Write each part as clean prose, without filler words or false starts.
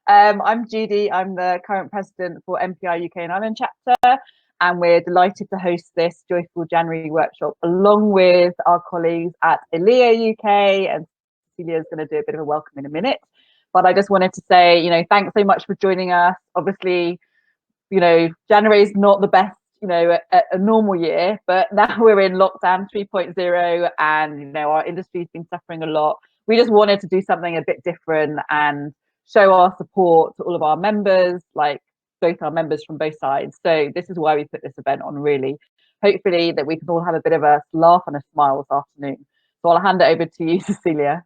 I'm Judy. I'm the current president for MPI UK Ireland Chapter, and we're delighted to host this Joyful January workshop along with our colleagues at ILEA UK, and Cecilia's going to do a bit of a welcome in a minute. But I just wanted to say, thanks so much for joining us. Obviously, January is not the best, a normal year, but now we're in lockdown 3.0 and, our industry's been suffering a lot. We just wanted to do something a bit different and show our support to all of our members, like both our members from both sides. So this is why we put this event on, really. Hopefully that we can all have a bit of a laugh and a smile this afternoon. So I'll hand it over to you, Cecilia.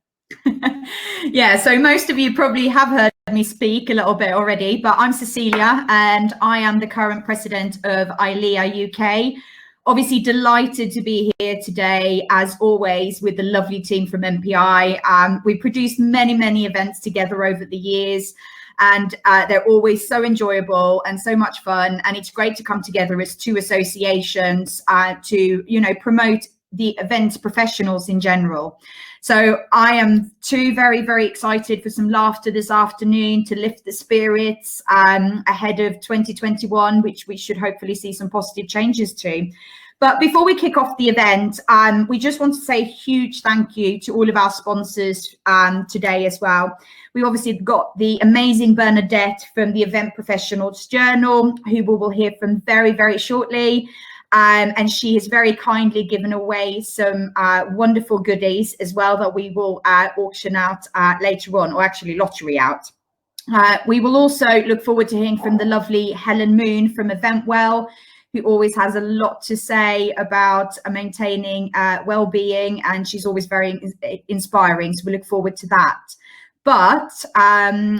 Yeah, so most of you probably have heard me speak a little bit already, but I'm Cecilia and I am the current president of ILEA UK. Obviously delighted to be here today, as always, with the lovely team from MPI. We've produced many events together over the years, and they're always so enjoyable and so much fun. And it's great to come together as two associations to, promote the event professionals in general. So I am too very excited for some laughter this afternoon to lift the spirits ahead of 2021, which we should hopefully see some positive changes to. But before we kick off the event, we just want to say a huge thank you to all of our sponsors today as well. We obviously got the amazing Bernadette from the Event Professionals Journal, who we will hear from very shortly. And she has very kindly given away some wonderful goodies as well that we will auction out later on, or actually lottery out. We will also look forward to hearing from the lovely Helen Moon from EventWell, who always has a lot to say about maintaining well-being, and she's always very inspiring. So we look forward to that. But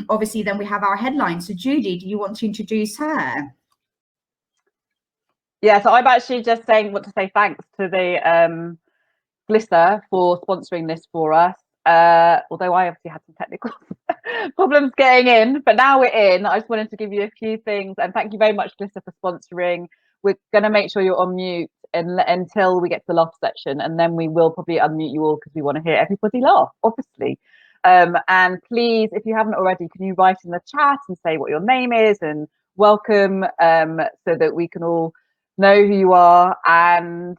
obviously then we have our headline. So Judy, do you want to introduce her? Yeah, so I'm actually just want to say thanks to the Glister for sponsoring this for us. Although I obviously had some technical problems getting in, but now we're in. I just wanted to give you a few things, and thank you very much, Glister, for sponsoring. We're going to make sure you're on mute until we get to the laugh section, and then we will probably unmute you all because we want to hear everybody laugh, obviously. And please, if you haven't already, can you write in the chat and say what your name is and welcome, so that we can all know who you are. And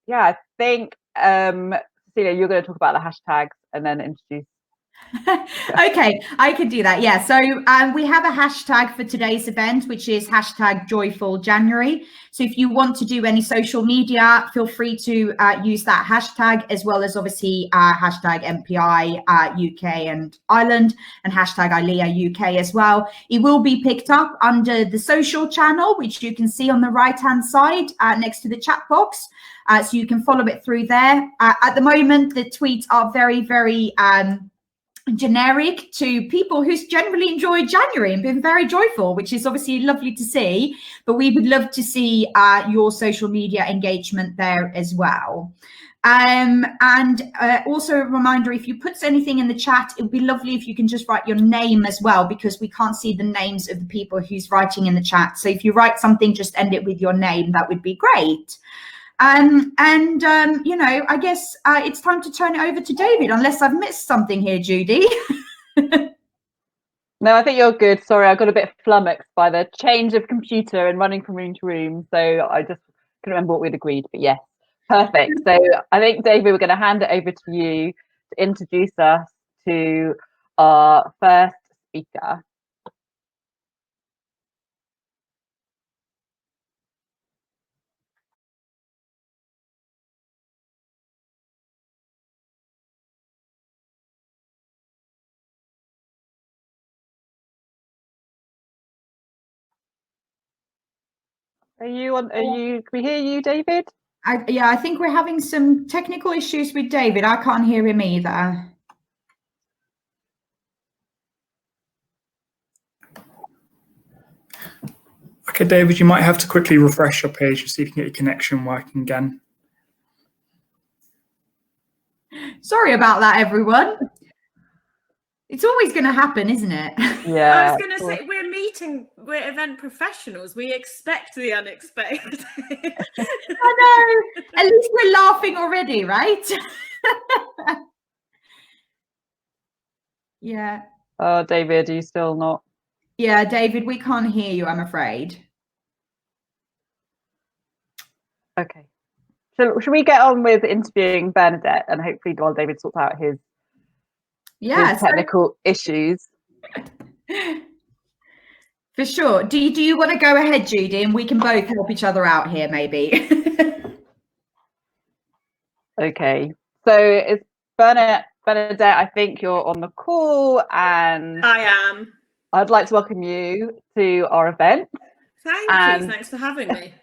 yeah, I think Cecilia, you're going to talk about the hashtags and then introduce. Okay, I can do that. Yeah, so we have a hashtag for today's event, which is hashtag Joyful January. So if you want to do any social media, feel free to use that hashtag, as well as obviously hashtag MPI UK and Ireland, and hashtag ILEA UK as well. It will be picked up under the social channel, which you can see on the right-hand side next to the chat box. So you can follow it through there. At the moment, the tweets are very generic to people who's generally enjoyed January and been very joyful, which is obviously lovely to see, but we would love to see your social media engagement there as well. And also a reminder, if you put anything in the chat, it would be lovely if you can just write your name as well, because we can't see the names of the people who's writing in the chat. So if you write something, just end it with your name. That would be great. I guess it's time to turn it over to David, unless I've missed something here, Judy. No, I think you're good. Sorry, I got a bit flummoxed by the change of computer and running from room to room. So I just couldn't remember what we'd agreed, but yes, perfect. So I think, David, we're going to hand it over to you to introduce us to our first speaker. Can we hear you, David? Yeah, I think we're having some technical issues with David. I can't hear him either. Okay, David, you might have to quickly refresh your page to see if you can get your connection working again. Sorry about that, everyone. It's always going to happen, isn't it? Yeah. I was going to say, we're event professionals. We expect the unexpected. I know. At least we're laughing already, right? Yeah. Oh, David, are you still not? Yeah, David, we can't hear you, I'm afraid. Okay. So should we get on with interviewing Bernadette, and hopefully while David sorts out his technical issues? For sure. Do you want to go ahead, Judy, and we can both help each other out here, maybe? Okay. So it's Bernadette, I think you're on the call, and I am. I'd like to welcome you to our event. Thank you. Thanks for having me.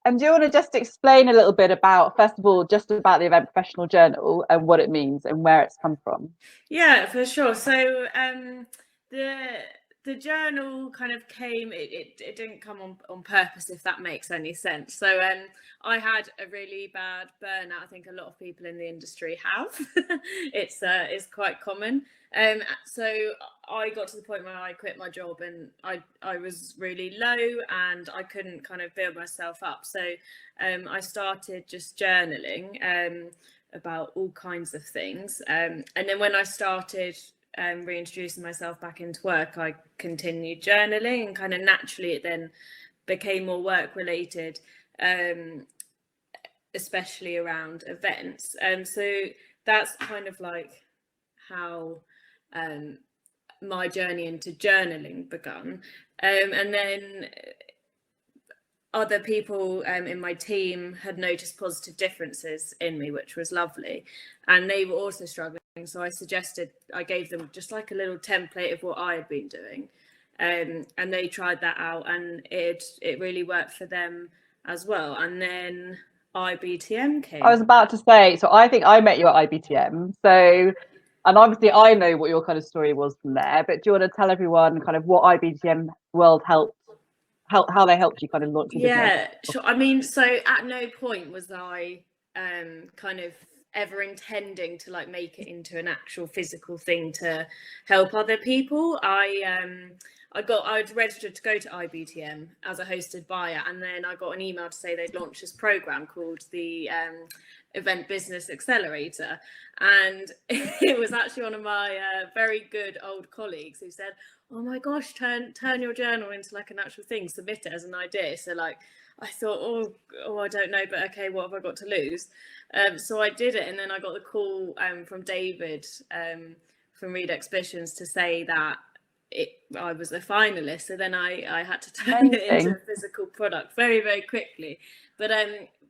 And do you want to just explain a little bit about, first of all, just about the Event Professional Journal and what it means and where it's come from? Yeah, for sure. So the journal kind of came, it didn't come on purpose, if that makes any sense. So I had a really bad burnout. I think a lot of people in the industry have. It's quite common. So I got to the point where I quit my job, and I was really low and I couldn't kind of build myself up. So I started just journaling about all kinds of things. And then when I started reintroducing myself back into work, I continued journaling, and kind of naturally it then became more work related, especially around events. So that's kind of like how my journey into journaling begun. And then other people in my team had noticed positive differences in me, which was lovely, and they were also struggling. So I gave them just like a little template of what I had been doing, and they tried that out, and it really worked for them as well. And then IBTM came. I was about to say, so I think I met you at IBTM. So, and obviously I know what your kind of story was from there, but do you want to tell everyone kind of what IBTM World helped, how they helped you kind of launch your business? Yeah, sure. I mean, so at no point was I kind of ever intending to like make it into an actual physical thing to help other people. I'd registered to go to IBTM as a hosted buyer, and then I got an email to say they'd launched this program called the Event Business Accelerator, and it was actually one of my very good old colleagues who said, "Oh my gosh, turn your journal into like an actual thing, submit it as an idea." So like I thought, oh, I don't know, but okay, what have I got to lose? So I did it, and then I got the call from David from Reed Exhibitions to say that I was a finalist. So then I had to turn it into a physical product very, very quickly. But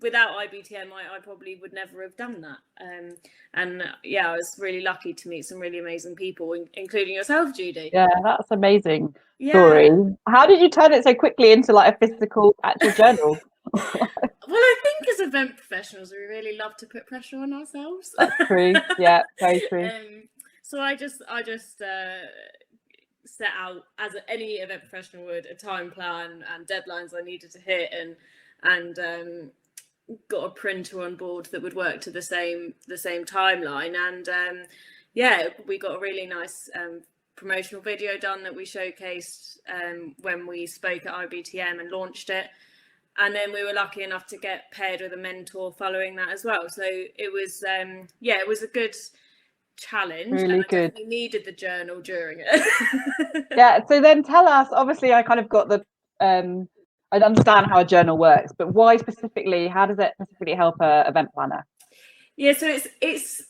without IBTM, I probably would never have done that. And yeah, I was really lucky to meet some really amazing people, including yourself, Judy. Yeah, that's amazing story. How did you turn it so quickly into like a physical actual journal? Well, I think as event professionals, we really love to put pressure on ourselves. That's true. Yeah, very true. So I just set out, as any event professional would, a time plan and deadlines I needed to hit, and got a printer on board that would work to the same timeline. And yeah, we got a really nice promotional video done that we showcased when we spoke at IBTM and launched it. And then we were lucky enough to get paired with a mentor following that as well. So it was it was a good challenge, really and I good. definitely needed the journal during it. Yeah, so then tell us, obviously I kind of got the I understand how a journal works, but why specifically, how does it specifically help a event planner? Yeah, so it's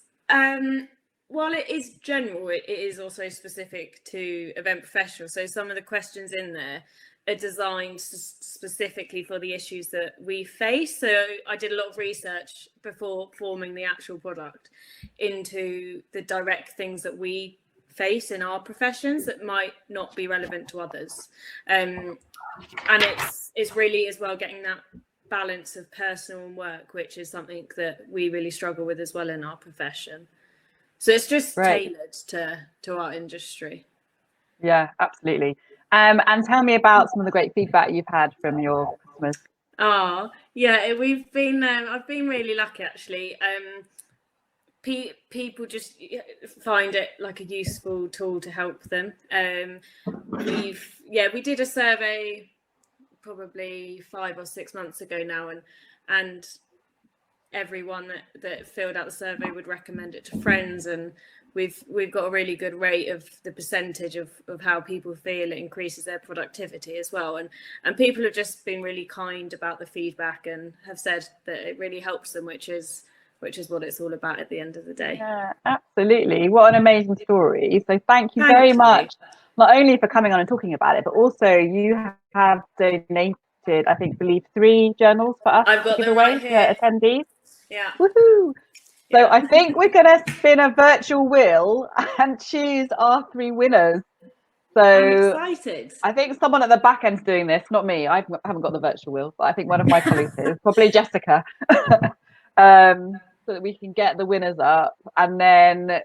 while it is general, it is also specific to event professionals. So some of the questions in there are designed specifically for the issues that we face. So I did a lot of research before forming the actual product into the direct things that we face in our professions that might not be relevant to others. And it's really as well getting that balance of personal and work, which is something that we really struggle with as well in our profession. So it's just tailored to our industry. Yeah, absolutely. And tell me about some of the great feedback you've had from your customers. Oh, yeah, I've been really lucky actually. People just find it like a useful tool to help them. We did a survey probably 5 or 6 months ago now, and everyone that filled out the survey would recommend it to friends, and we've got a really good rate of the percentage of how people feel it increases their productivity as well, and people have just been really kind about the feedback and have said that it really helps them, which is what it's all about at the end of the day. Yeah, absolutely. What an amazing story. So thank you very much, not only for coming on and talking about it, but also you have donated, I believe 3 journals for us I've got to give them away right here. to attendees. Yeah. Woohoo! So I think we're going to spin a virtual wheel and choose our 3 winners. So I'm excited. I think someone at the back end's doing this, not me. I haven't got the virtual wheel, but I think one of my colleagues is, probably Jessica. So that we can get the winners up, and then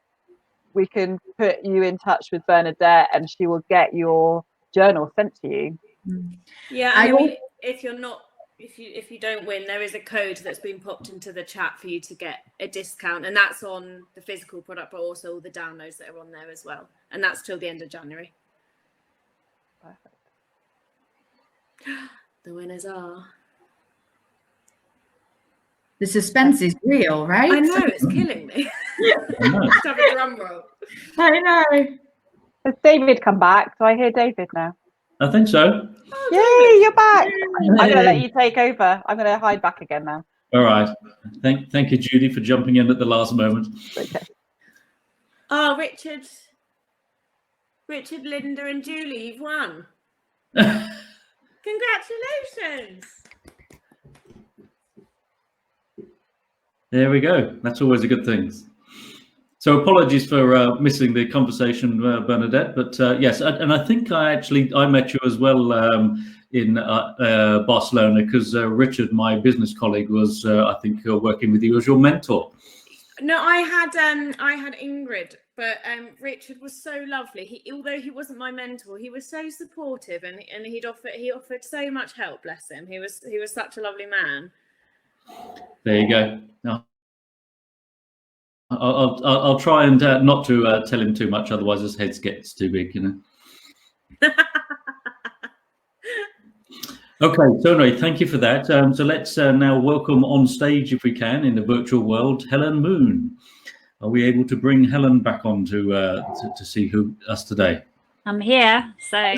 we can put you in touch with Bernadette and she will get your journal sent to you. Yeah, I mean, if you don't win, there is a code that's been popped into the chat for you to get a discount, and that's on the physical product, but also all the downloads that are on there as well, and that's till the end of January. Perfect. The winners are... The suspense is real, right? I know, it's killing me. Just have a drum roll. I know. Has David come back? Do I hear David now? I think so. Oh, Yay, you're back. Yay. I'm going to let you take over. I'm going to hide back again now. All right. Thank you, Judy, for jumping in at the last moment. Okay. Oh, Richard, Linda and Julie, you've won. Congratulations. There we go. That's always a good thing. So apologies for missing the conversation, Bernadette, but yes, and I think I met you as well in Barcelona, because Richard, my business colleague, was I think working with you as your mentor. No, I had Ingrid, but Richard was so lovely. Although he wasn't my mentor, he was so supportive, and he offered so much help. Bless him. He was such a lovely man. There you go. No. I'll try and not to tell him too much, otherwise his head gets too big, you know. Okay, so anyway, thank you for that. So let's now welcome on stage, if we can, in the virtual world, Helen Moon. Are we able to bring Helen back on to see us today? I'm here, so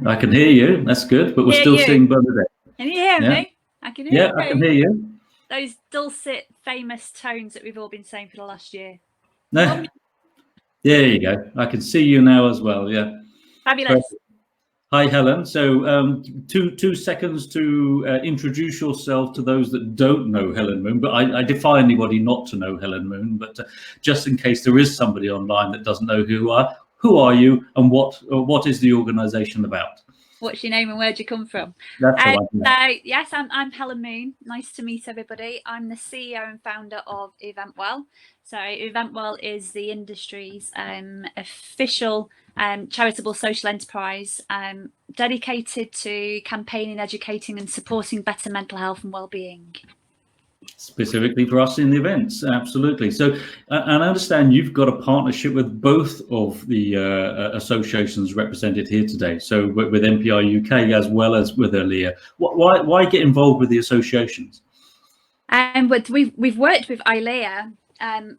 I can hear you. That's good, but we're still seeing Bernadette. Can you hear me? I can hear you. I can hear you. Those dulcet, famous tones that we've all been saying for the last year. No. There you go. I can see you now as well. Yeah. Fabulous. Perfect. Hi, Helen. So 2 seconds to introduce yourself to those that don't know Helen Moon, but I defy anybody not to know Helen Moon. But just in case there is somebody online that doesn't know who are you, and what is the organisation about? What's your name and where'd you come from? That's so yes, I'm Helen Moon. Nice to meet everybody. I'm the CEO and founder of EventWell. So EventWell is the industry's official charitable social enterprise dedicated to campaigning, educating and supporting better mental health and well-being. Specifically for us in the events, absolutely. So, and I understand you've got a partnership with both of the associations represented here today. So with MPI UK as well as with ILEA. Why get involved with the associations? But we've worked with ILEA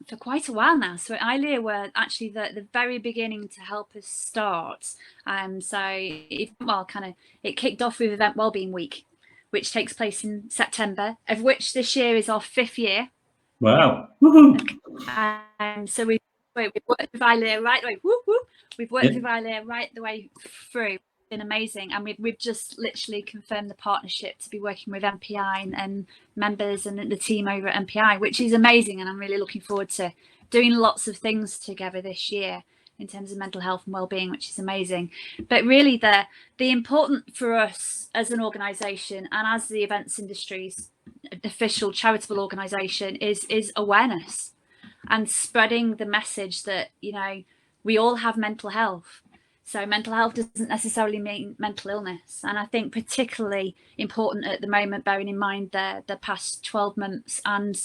for quite a while now. So ILEA were actually the very beginning to help us start. It kicked off with Event Wellbeing Week, which takes place in September, of which this year is our 5th year. Wow. So we've worked with ILEA right the way. We've worked with ILEA right the way through. It's been amazing. And we've just literally confirmed the partnership to be working with MPI and members and the team over at MPI, which is amazing. And I'm really looking forward to doing lots of things together this year in terms of mental health and well-being, which is amazing. But really the important for us as an organisation and as the events industry's official charitable organisation is awareness and spreading the message that, you know, we all have mental health. So mental health doesn't necessarily mean mental illness. And I think particularly important at the moment, bearing in mind the past 12 months and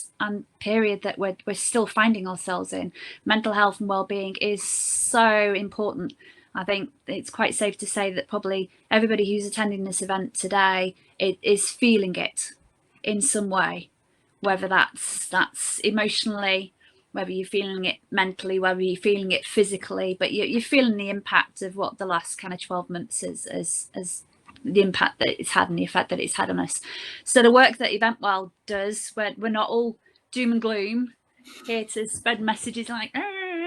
period that we're still finding ourselves in, mental health and well-being is so important. I think it's quite safe to say that probably everybody who's attending this event today is feeling it in some way, whether that's emotionally, whether you're feeling it mentally, whether you're feeling it physically, but you're feeling the impact of what the last kind of 12 months as the impact that it's had and the effect that it's had on us. So the work that EventWell does, we're not all doom and gloom, here to spread messages like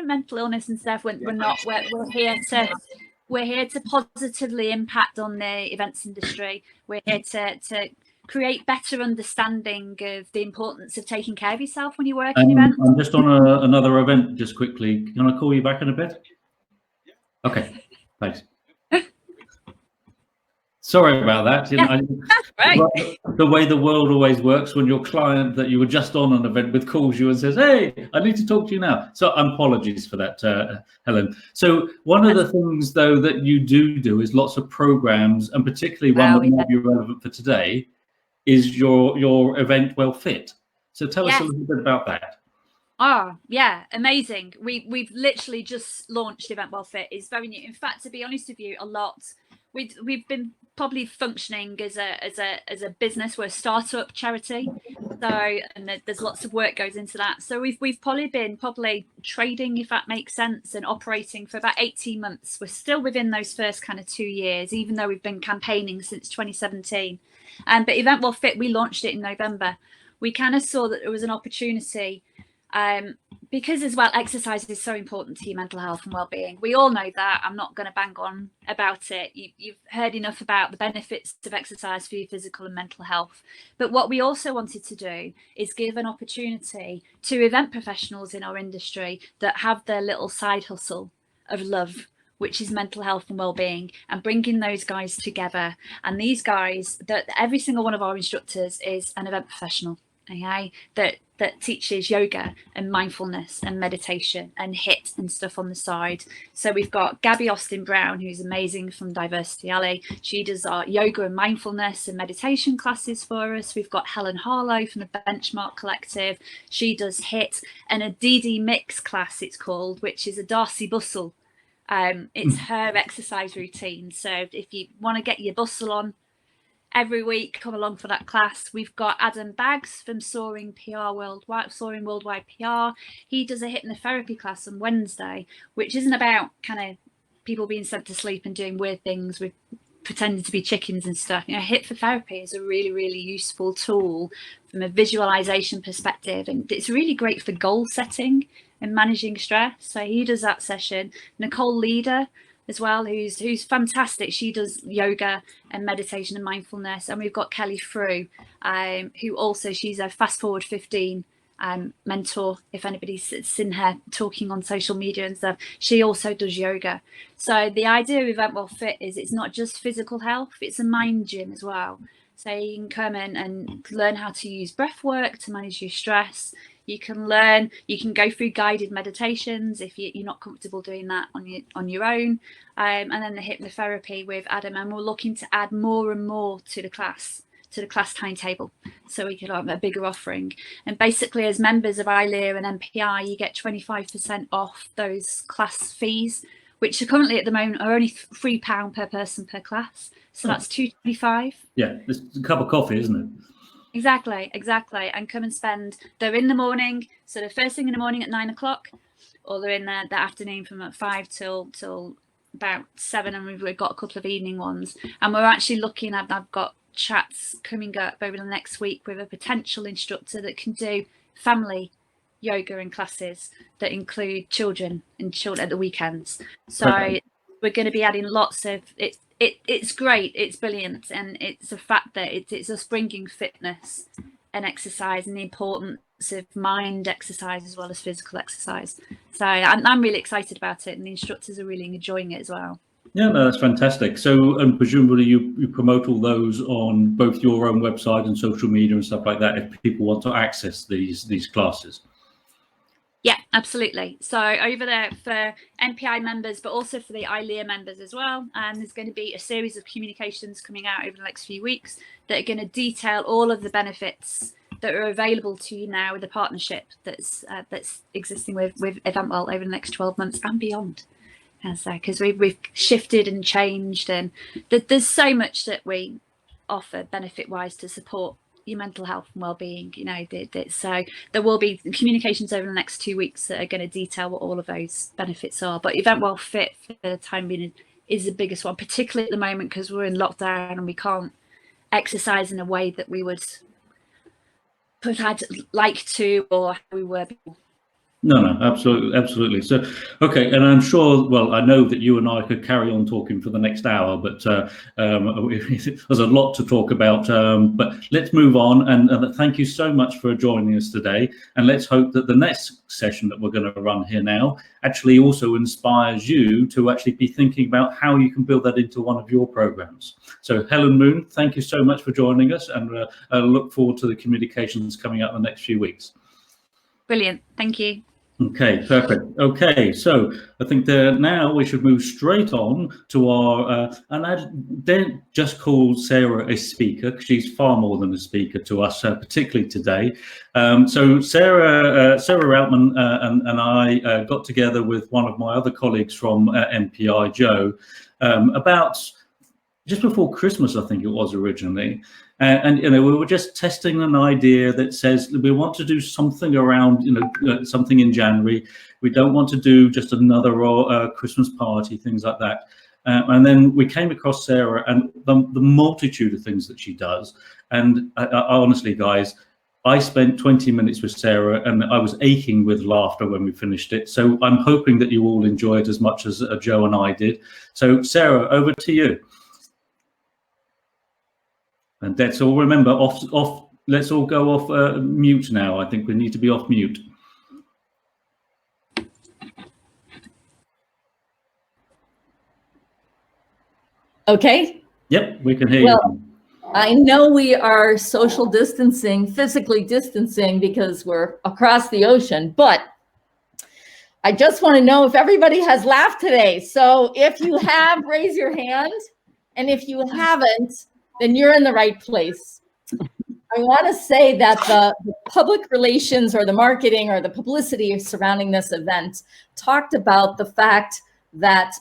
mental illness and stuff. We're not. We're here to positively impact on the events industry. We're here to create better understanding of the importance of taking care of yourself when you work in events. I'm just on another event just quickly. Can I call you back in a bit? Okay, thanks. Sorry about that. Right. The way the world always works, when your client that you were just on an event with calls you and says, "Hey, I need to talk to you now." So apologies for that, Helen. So one of the things, though, that you do is lots of programs, and particularly one that might be relevant for today is your EventWell Fit. So tell us a little bit about that. Oh yeah, amazing. We've literally just launched EventWell Fit. It's very new. In fact, to be honest with you, we've been probably functioning as a business. We're a startup charity, and there's lots of work goes into that. So we've probably been trading, if that makes sense, and operating for about 18 months. We're still within those first kind of 2 years, even though we've been campaigning since 2017. But EventWell Fit, we launched it in November. We kind of saw that there was an opportunity. Because as well, exercise is so important to your mental health and well-being. We all know that. I'm not going to bang on about it. You've heard enough about the benefits of exercise for your physical and mental health. But what we also wanted to do is give an opportunity to event professionals in our industry that have their little side hustle of love, which is mental health and well-being, and bringing those guys together. And these guys, that every single one of our instructors is an event professional. Okay, that teaches yoga and mindfulness and meditation and HIIT and stuff on the side. So we've got Gabby Austin Brown, who's amazing, from Diversity Alley. She does our yoga and mindfulness and meditation classes for us. We've got Helen Harlow from the Benchmark Collective. She does HIIT and a DD Mix class, it's called, which is a Darcy Bustle. It's her exercise routine. So if you want to get your bustle on every week, come along for that class. We've got Adam Baggs from Soaring Worldwide PR. He does a hypnotherapy class on Wednesday, which isn't about kind of people being sent to sleep and doing weird things with pretending to be chickens and stuff. You know, hypnotherapy is a really, really useful tool from a visualization perspective, and it's really great for goal setting and managing stress. So he does that session. Nicole Leader as well, who's fantastic. She does yoga and meditation and mindfulness. And we've got Kelly Frew, who also, she's a Fast Forward 15 mentor. If anybody's seen her talking on social media and stuff, she also does yoga. So the idea of EventWell Fit is it's not just physical health, it's a mind gym as well. So you can come in and learn how to use breath work to manage your stress. You can go through guided meditations if you're not comfortable doing that on your own. And then the hypnotherapy with Adam, and we're looking to add more and more to the class timetable, so we can have a bigger offering. And basically, as members of ILEA and MPI, you get 25% off those class fees, which are currently at the moment are only £3 per person per class. So that's £2.25. Yeah, it's a cup of coffee, isn't it? Exactly. And come and spend. They're in the morning, so the first thing in the morning at 9 o'clock, or they're in the afternoon from at 5 till about 7, and we've got a couple of evening ones. And we're actually looking at, I've got chats coming up over the next week with a potential instructor that can do family yoga and classes that include children at the weekends. So we're going to be adding lots of it. It's great, it's brilliant, and it's a fact that it's us bringing fitness and exercise and the importance of mind exercise as well as physical exercise. So I'm really excited about it, and the instructors are really enjoying it as well. Yeah, no, that's fantastic. So, and presumably you promote all those on both your own website and social media and stuff like that if people want to access these classes. Yeah, absolutely. So over there for MPI members, but also for the ILEA members as well. And there's going to be a series of communications coming out over the next few weeks that are going to detail all of the benefits that are available to you now with the partnership that's existing with EventWell over the next 12 months and beyond. Because we've shifted and changed, and there's so much that we offer benefit-wise to support your mental health and well-being. You know, so there will be communications over the next 2 weeks that are going to detail what all of those benefits are. But EventWell Fit for the time being is the biggest one, particularly at the moment because we're in lockdown and we can't exercise in a way that we would like to, or how we were before. No, absolutely. So, okay, and I'm sure, well, I know that you and I could carry on talking for the next hour, but there's a lot to talk about. But let's move on, and thank you so much for joining us today. And let's hope that the next session that we're going to run here now actually also inspires you to actually be thinking about how you can build that into one of your programs. So, Helen Moon, thank you so much for joining us, and I look forward to the communications coming out in the next few weeks. Brilliant, thank you. Okay, perfect. Okay, so I think that now we should move straight on to our, and I don't just call Sarah a speaker, because she's far more than a speaker to us, particularly today. So Sarah Routman and I got together with one of my other colleagues from MPI, Joe, about just before Christmas, I think it was originally. And you know, we were just testing an idea that says we want to do something around, you know, something in January. We don't want to do just another Christmas party, things like that. And then we came across Sarah and the multitude of things that she does. And I honestly, guys, I spent 20 minutes with Sarah and I was aching with laughter when we finished it. So I'm hoping that you all enjoyed as much as Joe and I did. So Sarah, over to you. And let's all remember, let's all go off mute now. I think we need to be off mute. Okay. Yep, we can hear you. I know we are social distancing, physically distancing because we're across the ocean, but I just want to know if everybody has laughed today. So if you have, raise your hand. And if you haven't, then you're in the right place. I want to say that the public relations or the marketing or the publicity surrounding this event talked about the fact that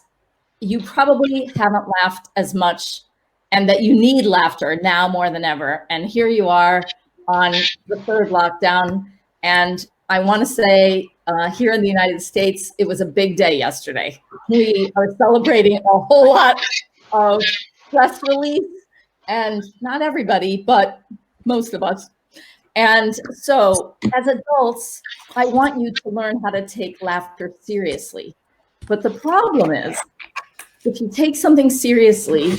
you probably haven't laughed as much and that you need laughter now more than ever. And here you are on the third lockdown. And I want to say here in the United States, it was a big day yesterday. We are celebrating a whole lot of stress relief. And not everybody, but most of us. And so as adults, I want you to learn how to take laughter seriously. But the problem is, if you take something seriously,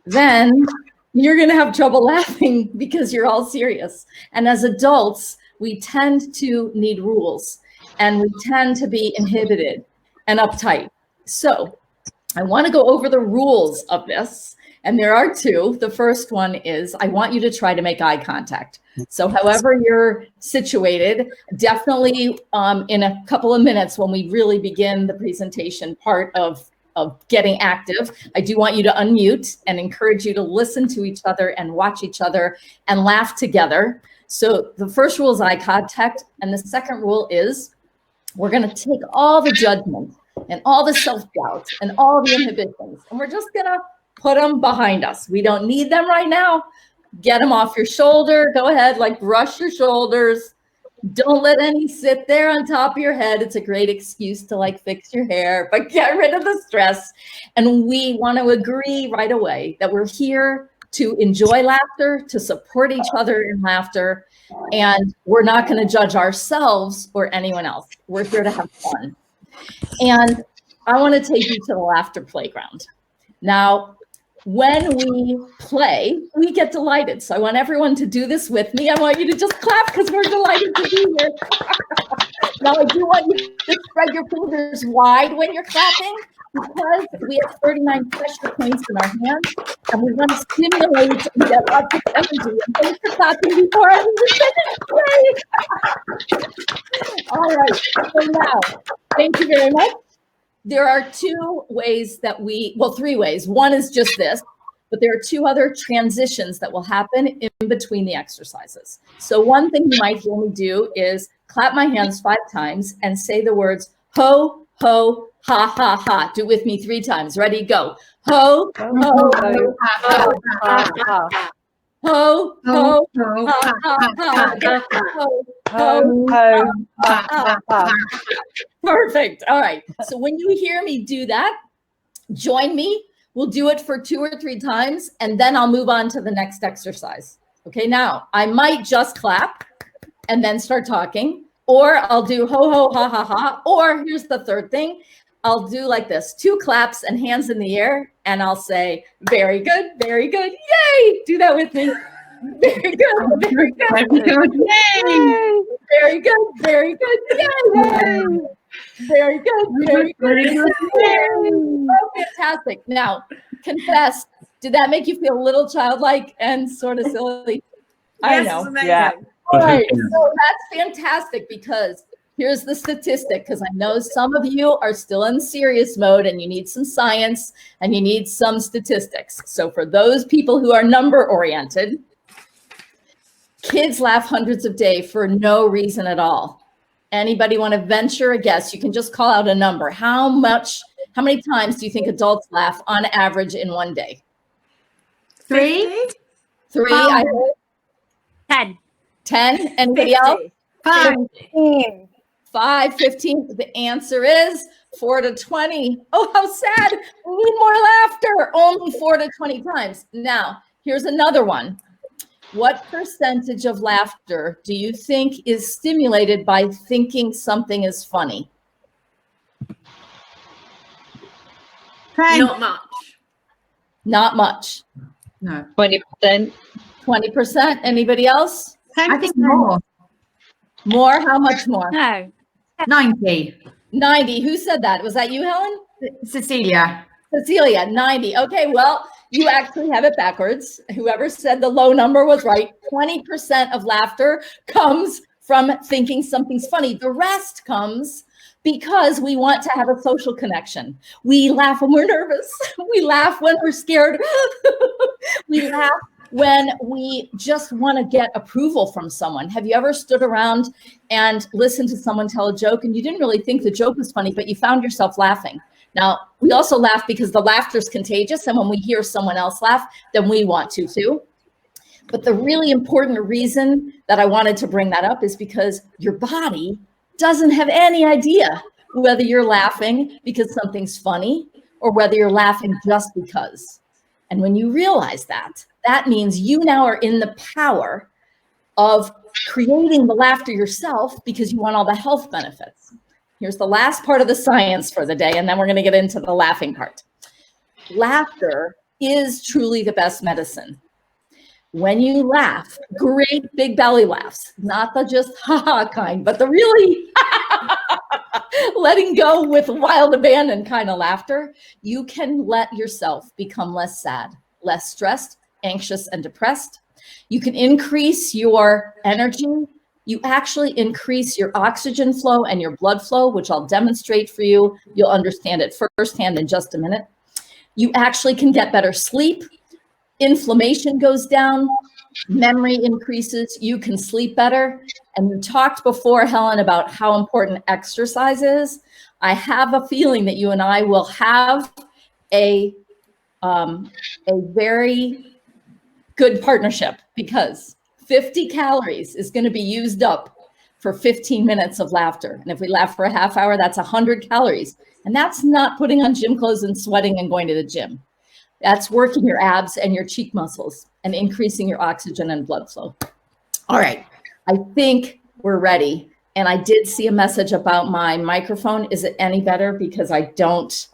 then you're going to have trouble laughing because you're all serious. And as adults, we tend to need rules and we tend to be inhibited and uptight. So I want to go over the rules of this. And there are two. The first one is I want you to try to make eye contact. So however you're situated, definitely in a couple of minutes when we really begin the presentation part of getting active, I do want you to unmute and encourage you to listen to each other and watch each other and laugh together. So the first rule is eye contact. And the second rule is we're going to take all the judgment and all the self-doubt and all the inhibitions, and we're just going to put them behind us. We don't need them right now. Get them off your shoulder. Go ahead, like brush your shoulders. Don't let any sit there on top of your head. It's a great excuse to like fix your hair, but get rid of the stress. And we want to agree right away that we're here to enjoy laughter, to support each other in laughter, and we're not going to judge ourselves or anyone else. We're here to have fun. And I want to take you to the laughter playground. Now, when we play, we get delighted. So I want everyone to do this with me. I want you to just clap because we're delighted to be here. Now, I do want you to spread your fingers wide when you're clapping because we have 39 pressure points in our hands and we want to stimulate and get lots of energy. And thanks for clapping before I even finish. All right. So now, thank you very much. There are two ways that three ways. One is just this, but there are two other transitions that will happen in between the exercises. So one thing you might hear me do is clap my hands 5 times and say the words ho, ho, ha, ha, ha. Do it with me 3 times. Ready, go. Ho, ho, ho, ha, ha, ha. Ho, ho, ha, ha, ha. Ho, ho, ha, ha. Perfect. All right. So when you hear me do that, join me. We'll do it for 2 or 3 times, and then I'll move on to the next exercise. Okay, now I might just clap and then start talking, or I'll do ho, ho, ha, ha, ha. Or here's the third thing. I'll do like this, 2 claps and hands in the air, and I'll say, very good, very good. Yay. Do that with me. Very good, very good. Very good. Yay! Very good, very good. Yay! Very good, very good. Oh, fantastic. Now, confess, did that make you feel a little childlike and sort of silly? I know. It's amazing. Yeah. All right, so that's fantastic, because here's the statistic, because I know some of you are still in serious mode and you need some science and you need some statistics. So for those people who are number oriented, kids laugh hundreds of days for no reason at all. Anybody want to venture a guess? You can just call out a number. How many times do you think adults laugh on average in one day? 3. 3, I heard. 10. 10. Anybody 50. else? 5. 15. 5, 15. The answer is 4 to 20. Oh, how sad. We need more laughter. Only 4 to 20 times. Now, here's another one. What percentage of laughter do you think is stimulated by thinking something is funny? 10. Not much. Not much. No. 20%. 20%. Anybody else? I think more. More? How much more? No. 90. 90. Who said that? Was that you, Helen? Cecilia. Cecilia, 90. Okay, well, you actually have it backwards. Whoever said the low number was right. 20% of laughter comes from thinking something's funny. The rest comes because we want to have a social connection. We laugh when we're nervous. We laugh when we're scared. We laugh when we just want to get approval from someone. Have you ever stood around and listened to someone tell a joke and you didn't really think the joke was funny, but you found yourself laughing? Now, we also laugh because the laughter is contagious, and when we hear someone else laugh, then we want to too. But the really important reason that I wanted to bring that up is because your body doesn't have any idea whether you're laughing because something's funny or whether you're laughing just because. And when you realize that, that means you now are in the power of creating the laughter yourself because you want all the health benefits. Here's the last part of the science for the day, and then we're going to get into the laughing part. Laughter is truly the best medicine. When you laugh, great big belly laughs, not the just ha-ha kind, but the really letting go with wild abandon kind of laughter, you can let yourself become less sad, less stressed, anxious, and depressed. You can increase your energy. You actually increase your oxygen flow and your blood flow, which I'll demonstrate for you. You'll understand it firsthand in just a minute. You actually can get better sleep. Inflammation goes down. Memory increases. You can sleep better. And you talked before, Helen, about how important exercise is. I have a feeling that you and I will have a very good partnership, because 50 calories is going to be used up for 15 minutes of laughter. And if we laugh for a half hour, that's 100 calories. And that's not putting on gym clothes and sweating and going to the gym. That's working your abs and your cheek muscles and increasing your oxygen and blood flow. All right, I think we're ready. And I did see a message about my microphone. Is it any better? Because I don't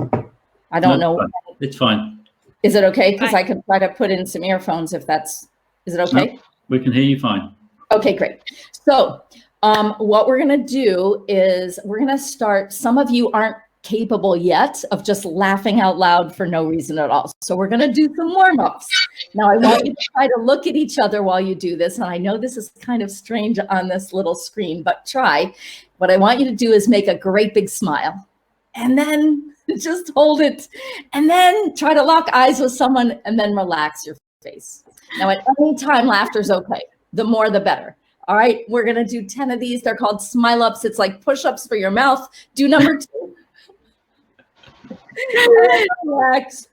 know. It's fine. Is it okay? Because I can try to put in some earphones if that's, is it okay? No, we can hear you fine. Okay, great. So what we're going to do is we're going to start. Some of you aren't capable yet of just laughing out loud for no reason at all. So we're going to do some warm-ups. Now, I want you to try to look at each other while you do this. And I know this is kind of strange on this little screen, but try. What I want you to do is make a great big smile. And then just hold it. And then try to lock eyes with someone and then relax your face. Now, at any time, laughter is okay. The more, the better. All right, we're going to do 10 of these. They're called smile-ups. It's like push-ups for your mouth. Do number 2. Relax.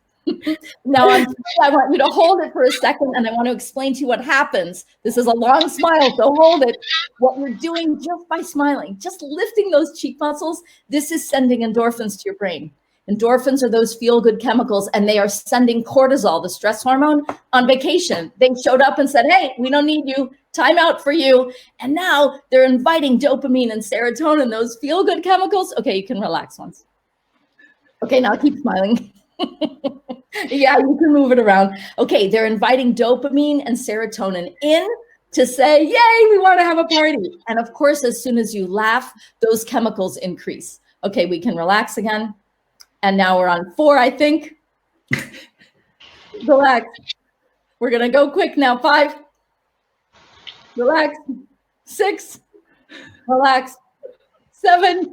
Now, I want you to hold it for a second, and I want to explain to you what happens. This is a long smile, so hold it. What you're doing just by smiling, just lifting those cheek muscles, this is sending endorphins to your brain. Endorphins are those feel-good chemicals, and they are sending cortisol, the stress hormone, on vacation. They showed up and said, hey, we don't need you. Time out for you. And now they're inviting dopamine and serotonin, those feel-good chemicals. Okay, you can relax once. Okay, now keep smiling. Yeah, you can move it around. Okay, they're inviting dopamine and serotonin in to say, yay, we want to have a party. And of course, as soon as you laugh, those chemicals increase. Okay, we can relax again. And now we're on 4, I think. Relax. We're going to go quick now. 5. Relax. 6. Relax. 7.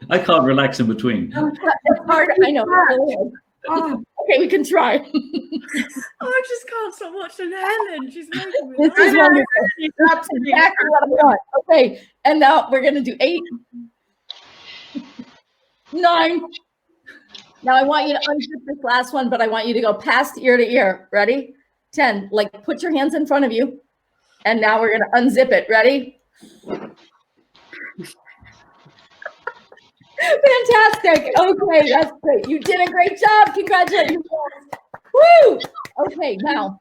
I can't relax in between. It's hard. I know. Okay, we can try. I just can't stop watching Helen. She's making me This is wonderful. That's exactly what I want. Okay, and now we're going to do 8. 9. Now I want you to unzip this last one, but I want you to go past ear to ear. Ready? 10. Like, put your hands in front of you. And now we're going to unzip it. Ready? Fantastic. Okay, that's great. You did a great job. Congratulations. Woo! Okay, now,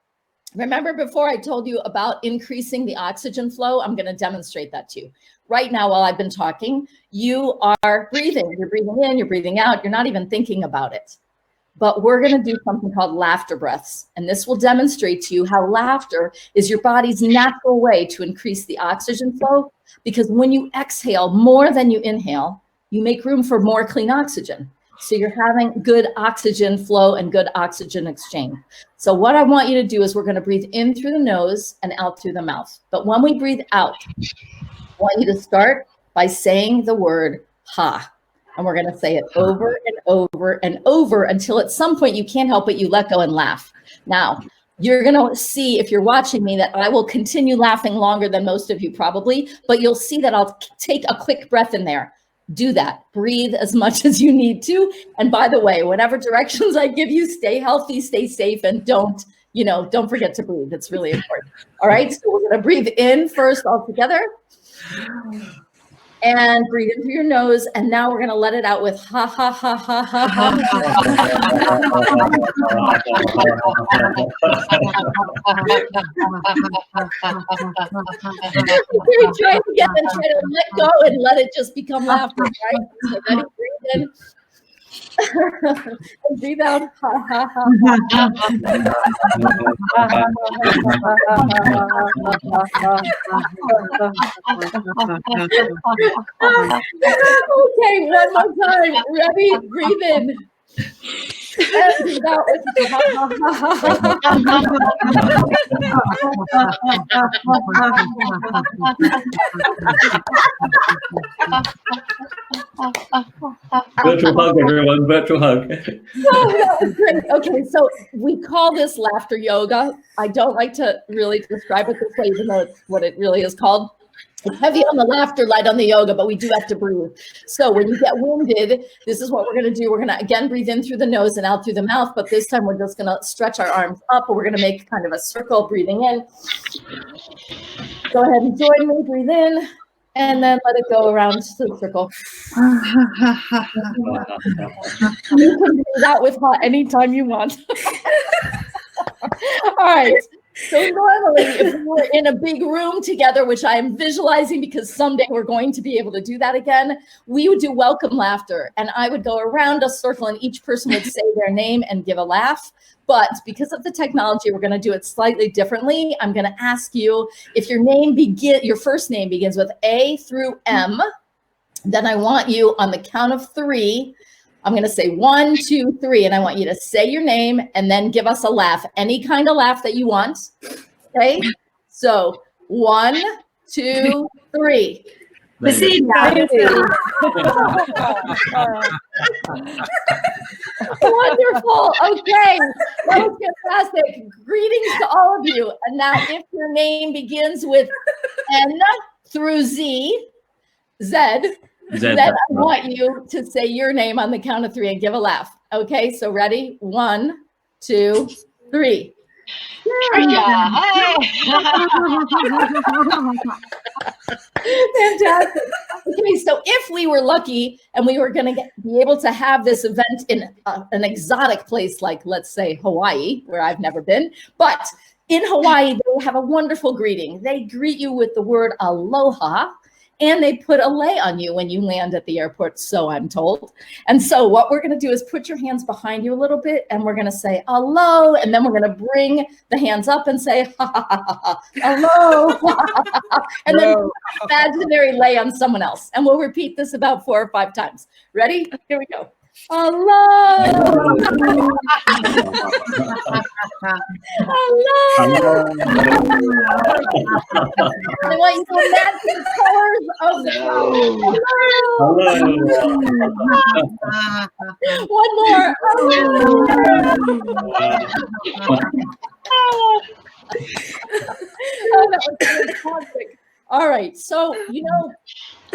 remember before I told you about increasing the oxygen flow? I'm going to demonstrate that to you. Right now, while I've been talking, you are breathing. You're breathing in, you're breathing out. You're not even thinking about it. But we're going to do something called laughter breaths. And this will demonstrate to you how laughter is your body's natural way to increase the oxygen flow. Because when you exhale more than you inhale, you make room for more clean oxygen. So you're having good oxygen flow and good oxygen exchange. So what I want you to do is we're going to breathe in through the nose and out through the mouth. But when we breathe out, I want you to start by saying the word ha. And we're going to say it over and over and over until at some point you can't help it. You let go and laugh. Now, you're going to see, if you're watching me, that I will continue laughing longer than most of you probably, but you'll see that I'll take a quick breath in there. Do that. Breathe as much as you need to. And by the way, whatever directions I give you, stay healthy, stay safe, and don't forget to breathe. It's really important. All right. So we're going to breathe in first all together. And breathe in through your nose. And now we're going to let it out with ha, ha, ha, ha, ha, ha. Okay, try it again and try to let go and let it just become laughter, right? So ready, breathe in. And breathe out. Ha, ha, ha, Okay, one more time. Ready? Breathe in. And breathe out. Virtual hug, everyone. Virtual hug. Great. Okay, so we call this laughter yoga. I don't like to really describe it this way, even though it's what it really is called. It's heavy on the laughter, light on the yoga, but we do have to breathe. So when you get winded, this is what we're going to do. We're going to, again, breathe in through the nose and out through the mouth, but this time we're just going to stretch our arms up, and we're going to make kind of a circle, breathing in. Go ahead and join me. Breathe in, and then let it go around the circle. You can breathe out with hot anytime you want. All right. So normally, if we were in a big room together, which I am visualizing because someday we're going to be able to do that again, we would do welcome laughter. And I would go around a circle and each person would say their name and give a laugh. But because of the technology, we're going to do it slightly differently. I'm going to ask you if your first name begins with A through M, then I want you on the count of 3. I'm going to say 1, 2, 3, and I want you to say your name and then give us a laugh, any kind of laugh that you want. Okay. So 1, 2, 3. Wonderful. Okay. That was fantastic. Greetings to all of you. And now if your name begins with N through Z, Then I want you to say your name on the count of 3 and give a laugh. Okay, so ready? 1, 2, 3. Fantastic. Okay, so if we were lucky and we were going to be able to have this event in an exotic place like, let's say, Hawaii, where I've never been, but in Hawaii, they have a wonderful greeting. They greet you with the word aloha, and they put a lei on you when you land at the airport, so I'm told. And so what we're going to do is put your hands behind you a little bit, and we're going to say hello, and then we're going to bring the hands up and say ha ha ha ha, ha hello, and then imaginary lei on someone else, and we'll repeat this about 4 or 5 times. Ready? Here we go. Hello. Hello. I want you to imagine the colors of the hello. One more. Oh, that was fantastic. All right. So, you know,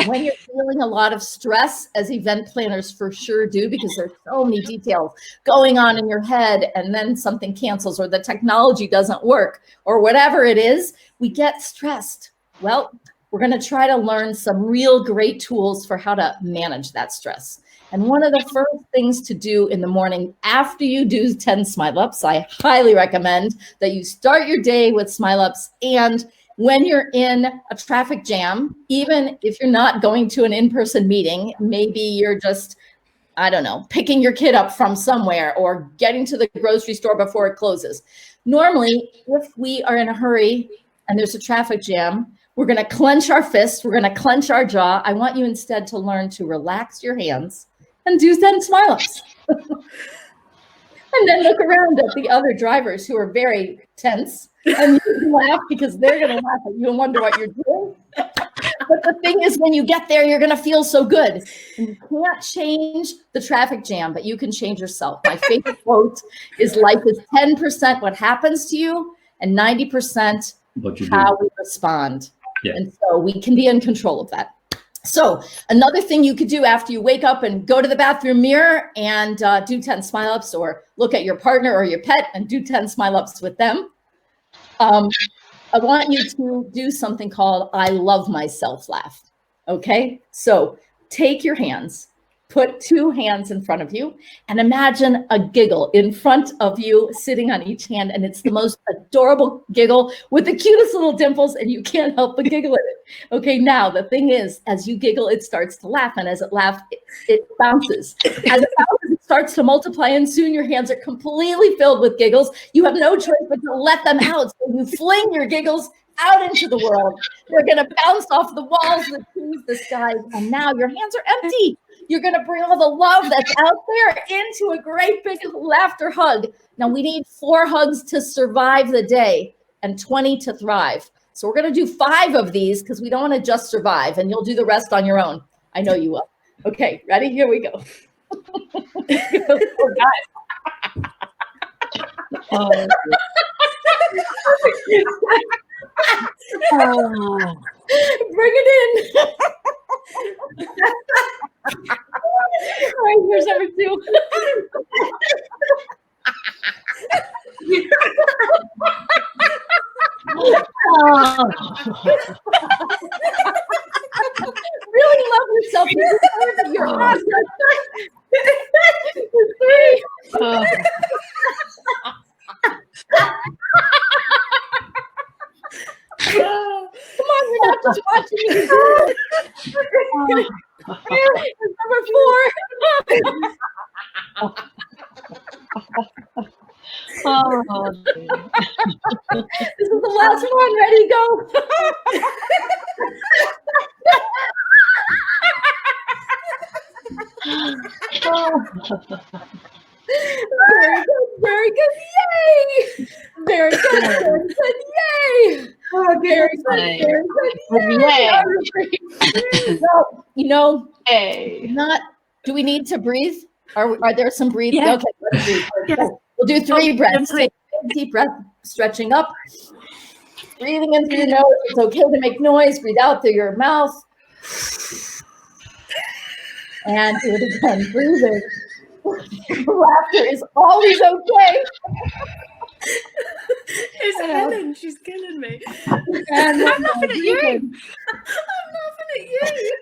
when you're feeling a lot of stress, as event planners for sure do, because there's so many details going on in your head, and then something cancels or the technology doesn't work or whatever it is, we get stressed. Well, we're going to try to learn some real great tools for how to manage that stress. And one of the first things to do in the morning after you do 10 smile ups, I highly recommend that you start your day with smile ups. And when you're in a traffic jam, even if you're not going to an in-person meeting, maybe you're just, I don't know, picking your kid up from somewhere or getting to the grocery store before it closes. Normally, if we are in a hurry and there's a traffic jam, we're going to clench our fists, we're going to clench our jaw. I want you instead to learn to relax your hands and do 10 smile-ups. And then look around at the other drivers who are very tense, and you can laugh because they're going to laugh at you and wonder what you're doing. But the thing is, when you get there, you're going to feel so good. And you can't change the traffic jam, but you can change yourself. My favorite quote is, life is 10% what happens to you and 90% how we respond. Yeah. And so we can be in control of that. So another thing you could do after you wake up and go to the bathroom mirror and do 10 smile ups, or look at your partner or your pet and do 10 smile ups with them. I want you to do something called I love myself laugh. Okay, so take your hands, put 2 hands in front of you, and imagine a giggle in front of you sitting on each hand. And it's the most adorable giggle with the cutest little dimples, and you can't help but giggle at it. Okay, now the thing is, as you giggle, it starts to laugh. And as it laughs, it bounces. As it bounces, it starts to multiply, and soon your hands are completely filled with giggles. You have no choice but to let them out. So you fling your giggles out into the world. They're going to bounce off the walls, the trees, the skies, and now your hands are empty. You're going to bring all the love that's out there into a great big laughter hug. Now, we need 4 hugs to survive the day and 20 to thrive. So we're going to do 5 of these because we don't want to just survive, and you'll do the rest on your own. I know you will. Okay, ready? Here we go. Oh, guys. Oh. Oh. Bring it in. All right, here's number 2. Really love yourself. You're awesome. Come on, we're not just watching you. It's number 4. Oh. This is the last one. Ready, go. Very good. Yay. Very good. Yay. Oh, very good. Yay. So, you know, do we need to breathe? Are there some breathing? Yeah. Okay, let's breathe. Yeah. We'll do 3 breaths. Take a deep breath, stretching up. Breathing in through your nose. It's okay to make noise. Breathe out through your mouth. And do it again. Breathing. Laughter is always okay. It's Helen, she's killing me. And I'm laughing at you. I'm laughing at you.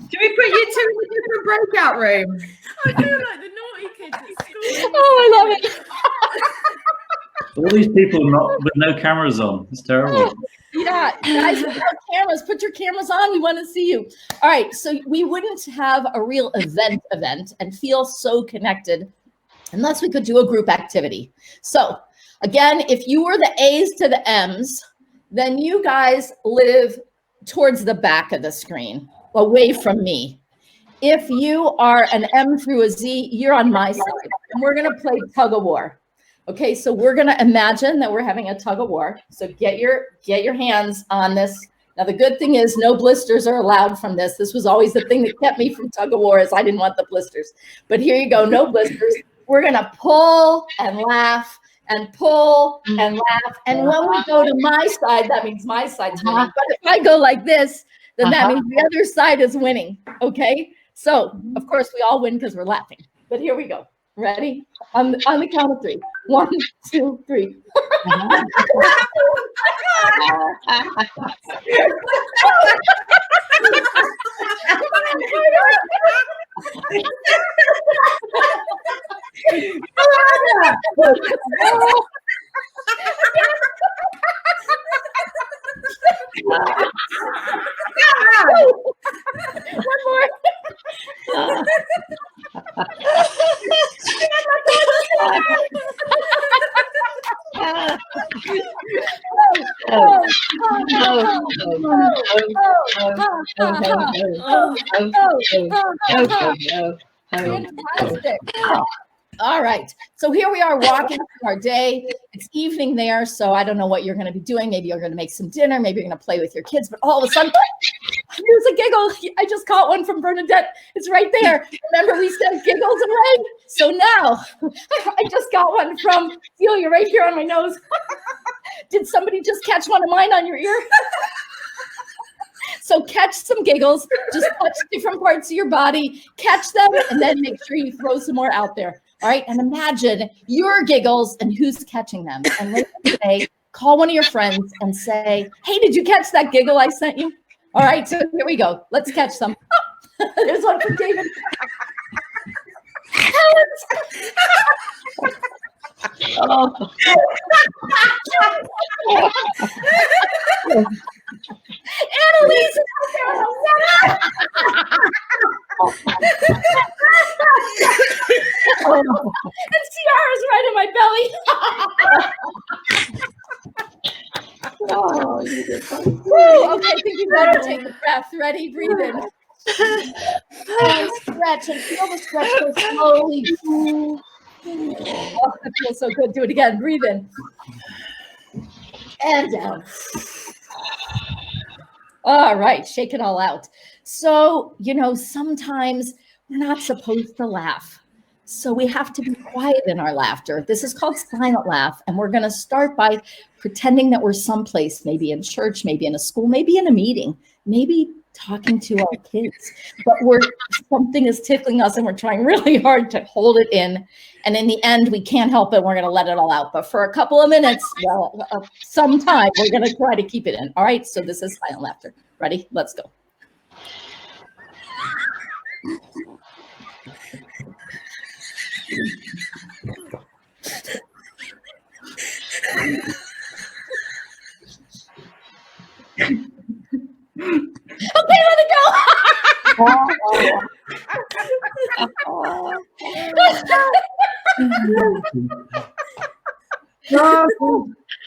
Do we put you two in a different breakout room? I feel like the naughty kids at school. Oh, I love it. All these people with no cameras on. It's terrible. Yeah, guys, without cameras, put your cameras on. We want to see you. All right, so we wouldn't have a real event and feel so connected unless we could do a group activity. So again, if you were the A's to the M's, then you guys live towards the back of the screen, away from me. If you are an M through a Z, you're on my side, and we're gonna play tug of war. Okay, so we're gonna imagine that we're having a tug of war. So get your hands on this. Now the good thing is no blisters are allowed from this. This was always the thing that kept me from tug of war, is I didn't want the blisters. But here you go, no blisters. We're gonna pull and laugh and pull and laugh. And when we go to my side, that means my side's winning. But if I go like this, then that means the other side is winning. Okay, so of course we all win because we're laughing. But here we go. Ready? On the count of 3. 1, 2, 3. One more. Fantastic. All right. So here we are walking through our day. It's evening there, so I don't know what you're going to be doing. Maybe you're going to make some dinner. Maybe you're going to play with your kids. But all of a sudden, there's a giggle. I just caught one from Bernadette. It's right there. Remember, we said giggles and rain. So now I just got one from Celia right here on my nose. Did somebody just catch one of mine on your ear? So catch some giggles. Just touch different parts of your body. Catch them, and then make sure you throw some more out there. All right, and imagine your giggles and who's catching them. And later today, call one of your friends and say, hey, did you catch that giggle I sent you? All right, so here we go. Let's catch some. Oh, there's one for David. Oh. Annalise! And Ciara's right in my belly. Oh, you did fun. Okay, I think you better take a breath. Ready? Breathe in. Stretch and feel the stretch go slowly. Oh, that feels so good. Do it again. Breathe in. And down. All right, shake it all out. So, sometimes we're not supposed to laugh. So we have to be quiet in our laughter. This is called silent laugh. And we're going to start by pretending that we're someplace, maybe in church, maybe in a school, maybe in a meeting, maybe talking to our kids. But something is tickling us and we're trying really hard to hold it in. And in the end, we can't help it. We're going to let it all out. But for a couple of minutes, some time, we're going to try to keep it in. All right. So this is silent laughter. Ready? Let's go. Okay, let it go.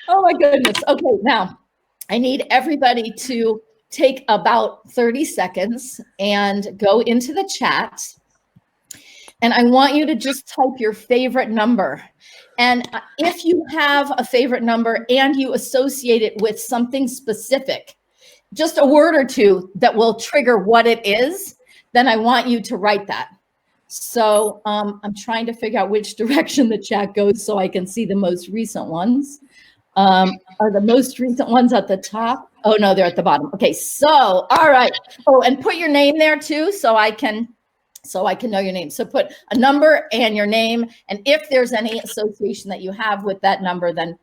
Oh my goodness. Okay, now I need everybody to take about 30 seconds and go into the chat. And I want you to just type your favorite number. And if you have a favorite number and you associate it with something specific, just a word or two that will trigger what it is, then I want you to write that. So I'm trying to figure out which direction the chat goes so I can see the most recent ones. Are the most recent ones at the top? Oh no, they're at the bottom. Okay, so all right. Oh, and put your name there too, so I can know your name. So put a number and your name, and if there's any association that you have with that number, then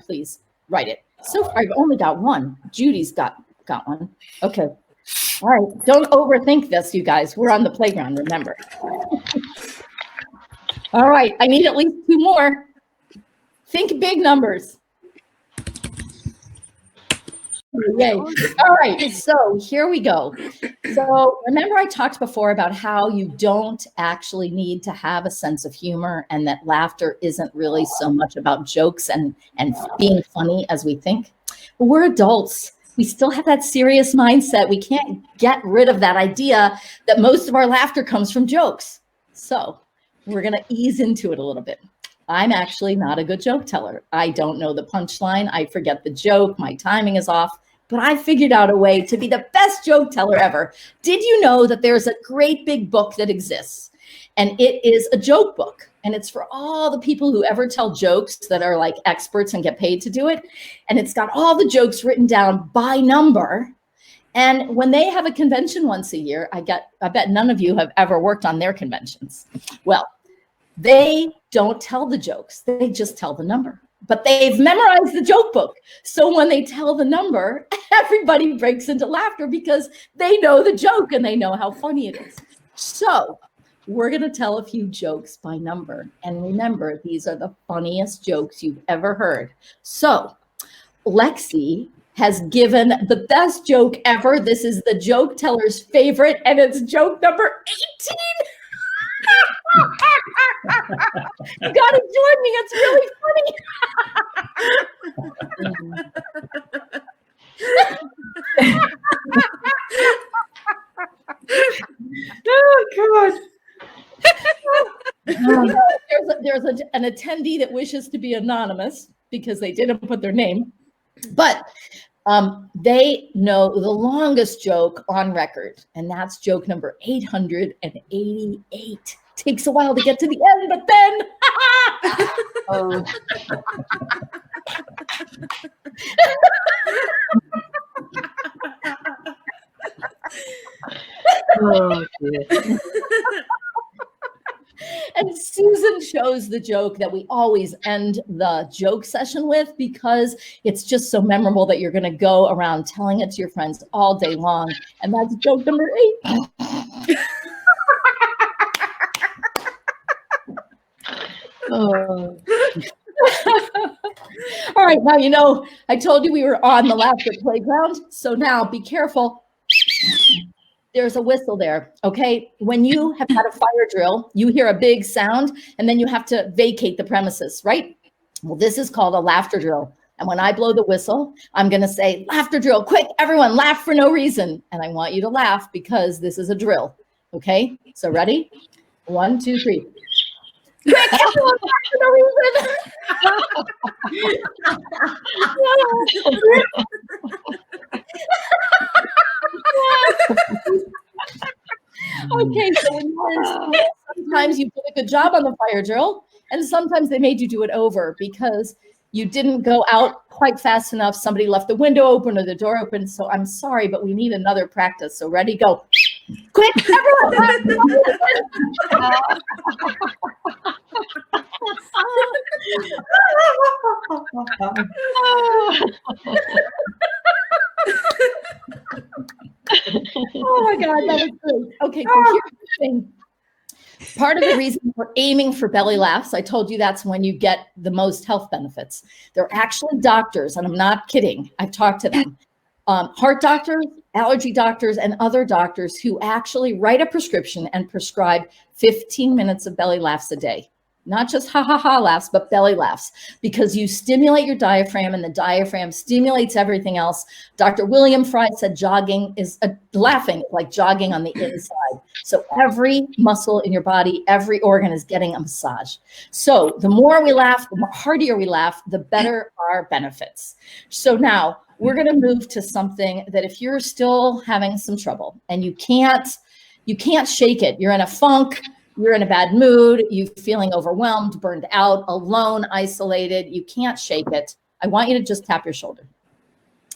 please write it. So far, I've only got one. Judy's got one. Okay. All right. Don't overthink this, you guys. We're on the playground, remember. All right. I need at least 2 more. Think big numbers. Yay. All right, so here we go. So remember I talked before about how you don't actually need to have a sense of humor, and that laughter isn't really so much about jokes and being funny as we think. But we're adults. We still have that serious mindset. We can't get rid of that idea that most of our laughter comes from jokes. So we're going to ease into it a little bit. I'm actually not a good joke teller. I don't know the punchline. I forget the joke. My timing is off. But I figured out a way to be the best joke teller ever. Did you know that there's a great big book that exists? And it is a joke book. And it's for all the people who ever tell jokes that are like experts and get paid to do it. And it's got all the jokes written down by number. And when they have a convention once a year, I bet none of you have ever worked on their conventions. Well, they don't tell the jokes. They just tell the number. But they've memorized the joke book. So when they tell the number, everybody breaks into laughter because they know the joke and they know how funny it is. So we're going to tell a few jokes by number. And remember, these are the funniest jokes you've ever heard. So Lexi has given the best joke ever. This is the joke teller's favorite, and it's joke number 18. You gotta join me. It's really funny. Oh God. There's an attendee that wishes to be anonymous because they didn't put their name, but they know the longest joke on record, and that's joke number 888. Takes a while to get to the end, but then oh. Oh, dear. And Susan chose the joke that we always end the joke session with because it's just so memorable that you're going to go around telling it to your friends all day long. And that's joke number 8. Oh. All right, now you know I told you we were on the laughter playground, so now be careful. There's a whistle there, okay? When you have had a fire drill, you hear a big sound and then you have to vacate the premises, right? Well, this is called a laughter drill. And when I blow the whistle, I'm going to say, laughter drill, quick, everyone laugh for no reason. And I want you to laugh because this is a drill, okay? So ready? 1, 2, 3. Quick, everyone laugh for no reason. Okay, so when you're in school, sometimes you did a good job on the fire drill, and sometimes they made you do it over because you didn't go out quite fast enough. Somebody left the window open or the door open. So I'm sorry, but we need another practice. So ready, go. Quick, everyone. Oh my God, that was good. Okay, so here's the thing. Part of the reason we're aiming for belly laughs, I told you that's when you get the most health benefits. They're actually doctors, and I'm not kidding. I've talked to them. Heart doctors, allergy doctors, and other doctors who actually write a prescription and prescribe 15 minutes of belly laughs a day. Not just ha-ha-ha laughs, but belly laughs, because you stimulate your diaphragm and the diaphragm stimulates everything else. Dr. William Fry said jogging is laughing like jogging on the inside. So every muscle in your body, every organ is getting a massage. So the more we laugh, the more heartier we laugh, the better our benefits. So now we're going to move to something that if you're still having some trouble and you can't shake it, you're in a funk, you're in a bad mood, you're feeling overwhelmed, burned out, alone, isolated, you can't shake it. I want you to just tap your shoulder.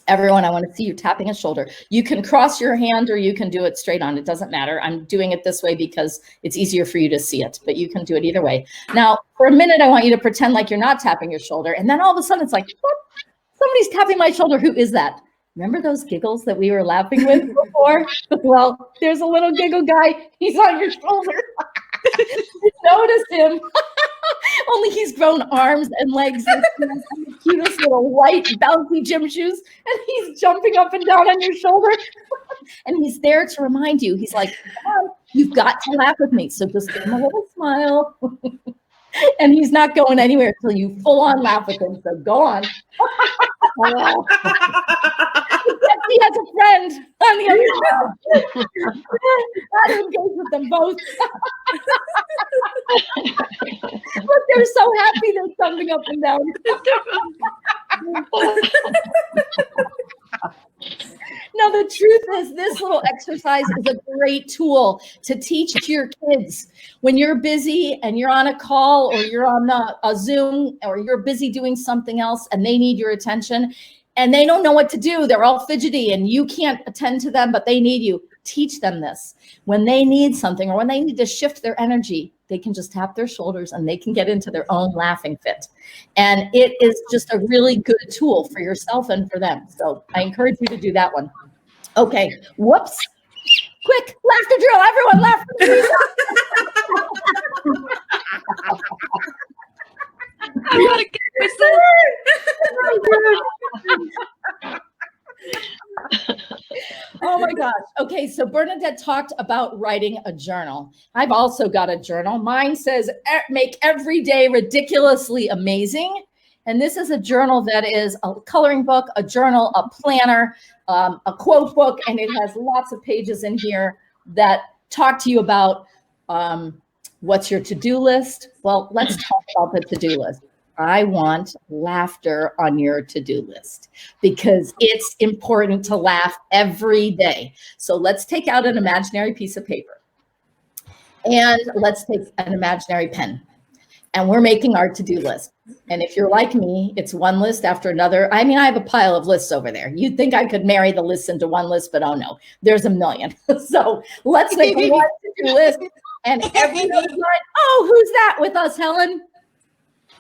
Everyone, I want to see you tapping a shoulder. You can cross your hand or you can do it straight on. It doesn't matter. I'm doing it this way because it's easier for you to see it, but you can do it either way. Now, for a minute, I want you to pretend like you're not tapping your shoulder. And then all of a sudden it's like, what? Somebody's tapping my shoulder. Who is that? Remember those giggles that we were laughing with before? Well, there's a little giggle guy. He's on your shoulder. Notice him. Only he's grown arms and legs and the cutest little white bouncy gym shoes, and he's jumping up and down on your shoulder. And he's there to remind you. He's like, oh, you've got to laugh with me. So just give him a little smile. And he's not going anywhere until you full on laugh with him. So go on. He has a friend on the other side. That engage with them both. But they're so happy they're jumping up and down. Now, the truth is this little exercise is a great tool to teach your kids when you're busy and you're on a call or you're on a Zoom or you're busy doing something else and they need your attention and they don't know what to do. They're all fidgety and you can't attend to them, but they need you. Teach them this. When they need something or when they need to shift their energy, they can just tap their shoulders and they can get into their own laughing fit. And it is just a really good tool for yourself and for them. So I encourage you to do that one. Okay, whoops. Quick, laughter drill. Everyone laugh. I want to get Oh my gosh. Okay, so Bernadette talked about writing a journal. I've also got a journal. Mine says, make every day ridiculously amazing. And this is a journal that is a coloring book, a journal, a planner, a quote book, and it has lots of pages in here that talk to you about what's your to-do list. Well, let's talk about the to-do list. I want laughter on your to-do list because it's important to laugh every day. So let's take out an imaginary piece of paper and let's take an imaginary pen. And we're making our to-do list. And if you're like me, it's one list after another. I mean, I have a pile of lists over there. You'd think I could marry the lists into one list, but oh no, there's a million. So let's make one to-do list. And everybody's like, oh, who's that with us, Helen?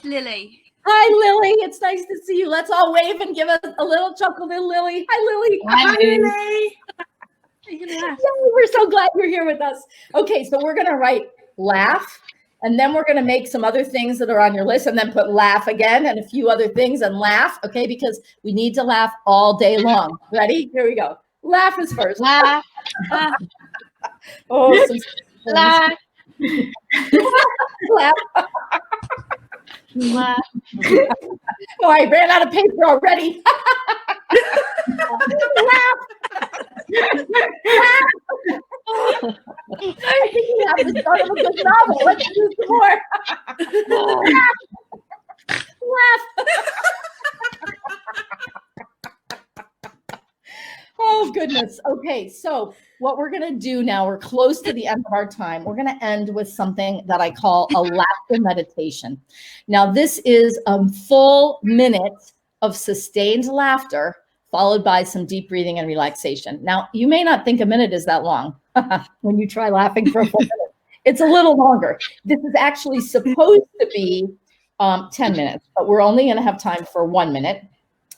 Lily. Hi, Lily. It's nice to see you. Let's all wave and give us a little chuckle to Lily. Hi, Lily. Hi, Lily. Yeah, we're so glad you're here with us. Okay, so we're going to write laugh. And then we're going to make some other things that are on your list and then put laugh again and a few other things and laugh. Okay, because we need to laugh all day long. Ready? Here we go. Laugh is first. Laugh. Oh, laugh. Laugh. Laugh. Oh, I ran out of paper already. Laugh. I think you have the start of a good novel. Let's do some more. Laugh. Oh, goodness. Okay, so what we're going to do now, we're close to the end of our time. We're going to end with something that I call a laughter meditation. Now, this is a full minute of sustained laughter followed by some deep breathing and relaxation. Now, you may not think a minute is that long when you try laughing for a full minute. It's a little longer. This is actually supposed to be 10 minutes, but we're only going to have time for 1 minute.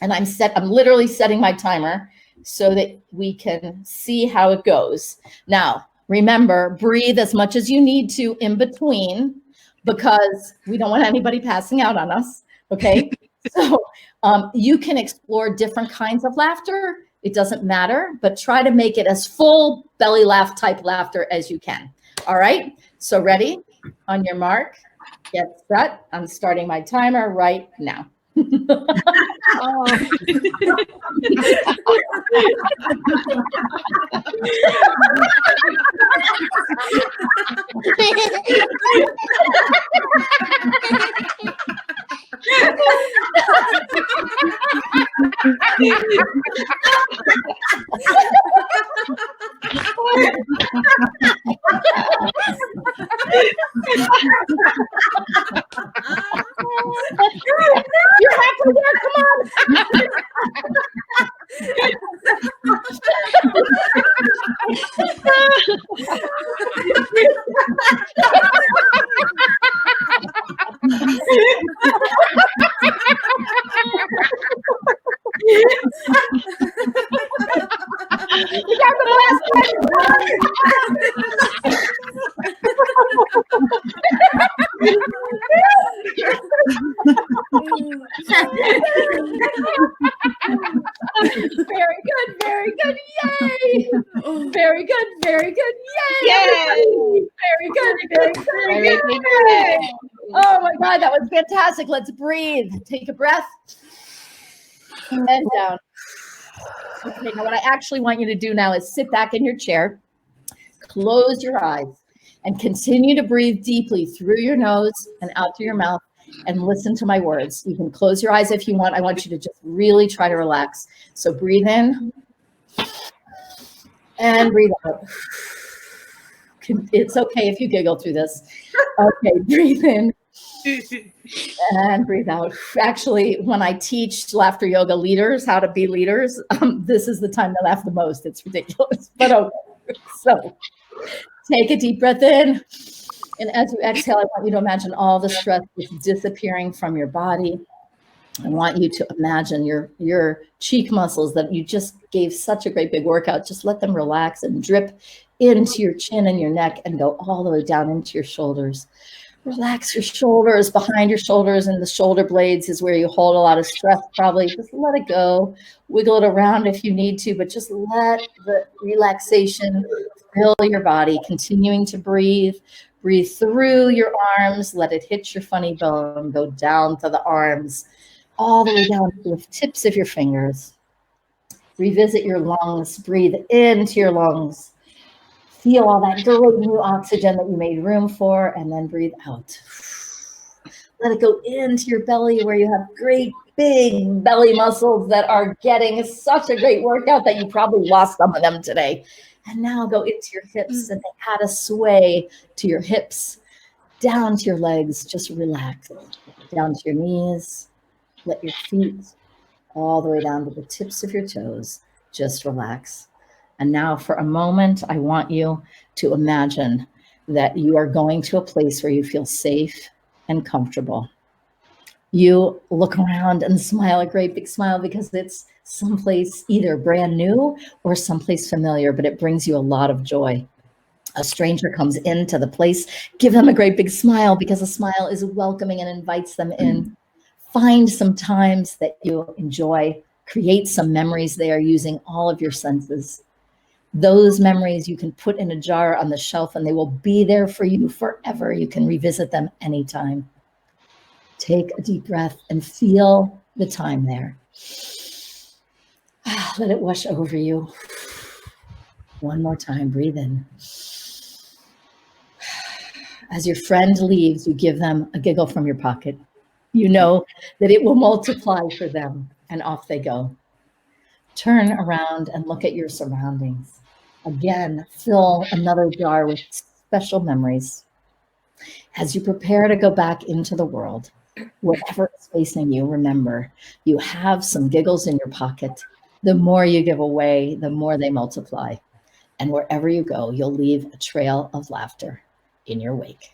And I'm literally setting my timer so that we can see how it goes. Now, remember, breathe as much as you need to in between because we don't want anybody passing out on us, okay? So you can explore different kinds of laughter. It doesn't matter, but try to make it as full belly laugh type laughter as you can. All right, so ready? On your mark, get set. I'm starting my timer right now. Oh. You're halfway there, come on. Very good, very good, yay! Very good, very good, yay! Yay! Very good, very good, Very good. yay! Oh my God, that was fantastic. Let's breathe. Take a breath. And then down. Okay, now what I actually want you to do now is sit back in your chair, close your eyes, and continue to breathe deeply through your nose and out through your mouth, and listen to my words. You can close your eyes if you want. I want you to just really try to relax. So breathe in and breathe out. It's okay if you giggle through this. Okay, breathe in and breathe out. Actually, when I teach laughter yoga leaders how to be leaders, this is the time to laugh the most. It's ridiculous, but okay. So take a deep breath in. And as you exhale, I want you to imagine all the stress is disappearing from your body. I want you to imagine your cheek muscles that you just gave such a great big workout. Just let them relax and drip into your chin and your neck and go all the way down into your shoulders. Relax your shoulders, behind your shoulders, and the shoulder blades is where you hold a lot of stress probably. Just let it go. Wiggle it around if you need to, but just let the relaxation fill your body, continuing to breathe. Breathe through your arms, let it hit your funny bone, go down to the arms, all the way down to the tips of your fingers. Revisit your lungs, breathe into your lungs. Feel all that great new oxygen that you made room for, and then breathe out. Let it go into your belly where you have great big belly muscles that are getting such a great workout that you probably lost some of them today. And now go into your hips and add a sway to your hips, down to your legs, just relax. Down to your knees, let your feet all the way down to the tips of your toes, just relax. And now for a moment, I want you to imagine that you are going to a place where you feel safe and comfortable. You look around and smile a great big smile because it's someplace either brand new or someplace familiar, but it brings you a lot of joy. A stranger comes into the place, give them a great big smile because a smile is welcoming and invites them in. Find some times that you enjoy, create some memories there using all of your senses. Those memories you can put in a jar on the shelf and they will be there for you forever. You can revisit them anytime. Take a deep breath and feel the time there. Let it wash over you. One more time, breathe in. As your friend leaves, you give them a giggle from your pocket. You know that it will multiply for them, and off they go. Turn around and look at your surroundings. Again, fill another jar with special memories. As you prepare to go back into the world, whatever is facing you, remember, you have some giggles in your pocket. The more you give away, the more they multiply. And wherever you go, you'll leave a trail of laughter in your wake.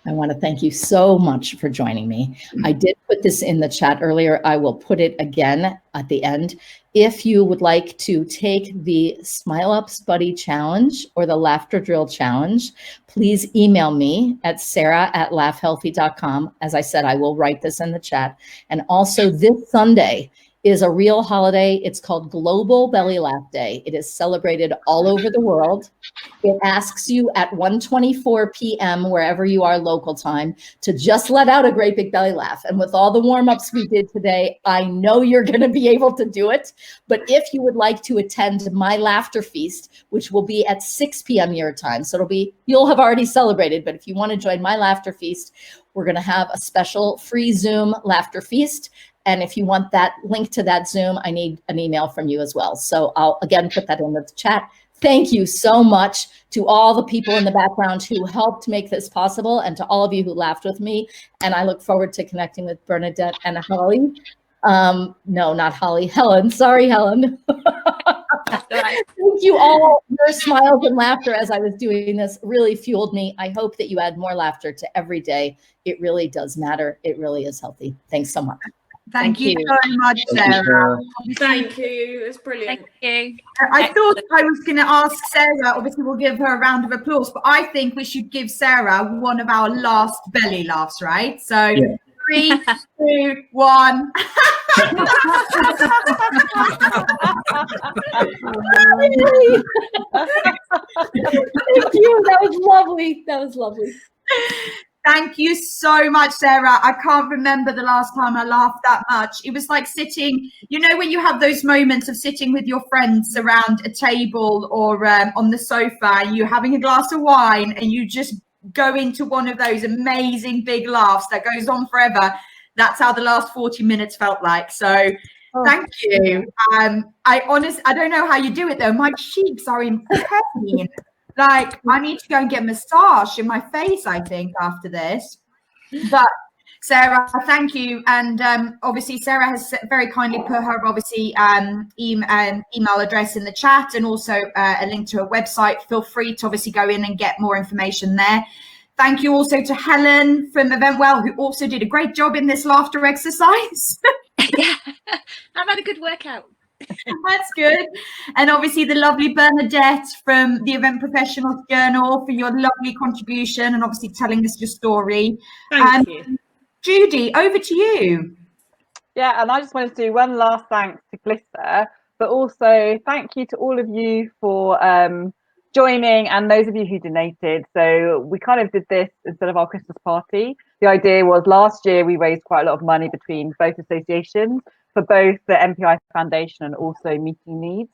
I want to thank you so much for joining me. I did put this in the chat earlier. I will put it again at the end. If you would like to take the Smile Ups Buddy Challenge or the Laughter Drill Challenge, please email me at sarah@laughhealthy.com. As I said, I will write this in the chat. And also this Sunday is a real holiday. It's called Global Belly Laugh Day. It is celebrated all over the world. It asks you at 1:24 p.m. wherever you are local time to just let out a great big belly laugh. And with all the warm-ups we did today, I know you're going to be able to do it. But if you would like to attend my laughter feast, which will be at 6 p.m. your time, so you'll have already celebrated. But if you want to join my laughter feast, we're going to have a special free Zoom laughter feast. And if you want that link to that Zoom, I need an email from you as well. So I'll again put that in the chat. Thank you so much to all the people in the background who helped make this possible and to all of you who laughed with me. And I look forward to connecting with Bernadette and Holly. No, not Holly, Helen. Sorry, Helen. Thank you all. Your smiles and laughter as I was doing this really fueled me. I hope that you add more laughter to every day. It really does matter. It really is healthy. Thanks so much. Thank you very much, Sarah. Thank you. It's brilliant. Thank you. I thought I was going to ask Sarah, obviously we'll give her a round of applause, but I think we should give Sarah one of our last belly laughs, right? So 3, 2, 1. Thank you. That was lovely. That was lovely. Thank you so much, Sarah. I can't remember the last time I laughed that much. It was like sitting, you know, when you have those moments of sitting with your friends around a table or on the sofa, you having a glass of wine and you just go into one of those amazing big laughs that goes on forever. That's how the last 40 minutes felt like. So thank you. I don't know how you do it though. My cheeks are in pain. Like, I need to go and get a massage in my face, I think, after this. But Sarah, thank you. And obviously, Sarah has very kindly put her, obviously, email address in the chat and also a link to her website. Feel free to obviously go in and get more information there. Thank you also to Helen from EventWell, who also did a great job in this laughter exercise. Yeah, I've had a good workout. That's good. And obviously the lovely Bernadette from the Event Professionals Journal for your lovely contribution and obviously telling us your story. Thank you. Judy, over to you. Yeah, and I just wanted to do one last thanks to Glitter, but also thank you to all of you for joining and those of you who donated. So we kind of did this instead of our Christmas party. The idea was last year we raised quite a lot of money between both associations for both the MPI Foundation and also Meeting Needs.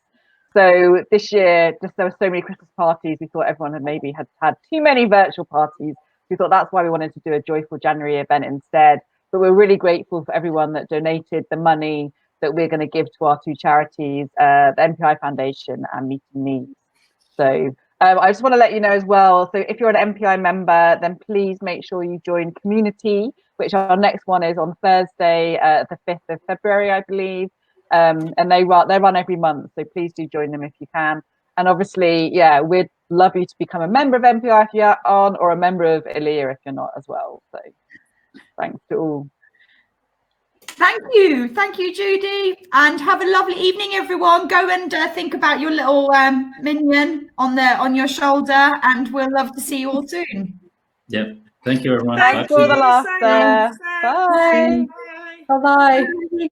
So this year, just there were so many Christmas parties, we thought everyone had maybe had too many virtual parties. We thought that's why we wanted to do a Joyful January event instead. But we're really grateful for everyone that donated the money that we're going to give to our two charities, the MPI Foundation and Meeting Needs. So I just want to let you know as well, so if you're an MPI member, then please make sure you join Community, which our next one is on Thursday, the 5th of February, I believe. And they run every month, so please do join them if you can. And obviously, yeah, we'd love you to become a member of MPI if you aren't, or a member of ILEA if you're not as well. So thanks to all. Thank you, Judy, and have a lovely evening, everyone. Go and think about your little minion on your shoulder, and we'll love to see you all soon. Yep. Thank you, everyone. Thanks for the laughter. Bye. Bye-bye.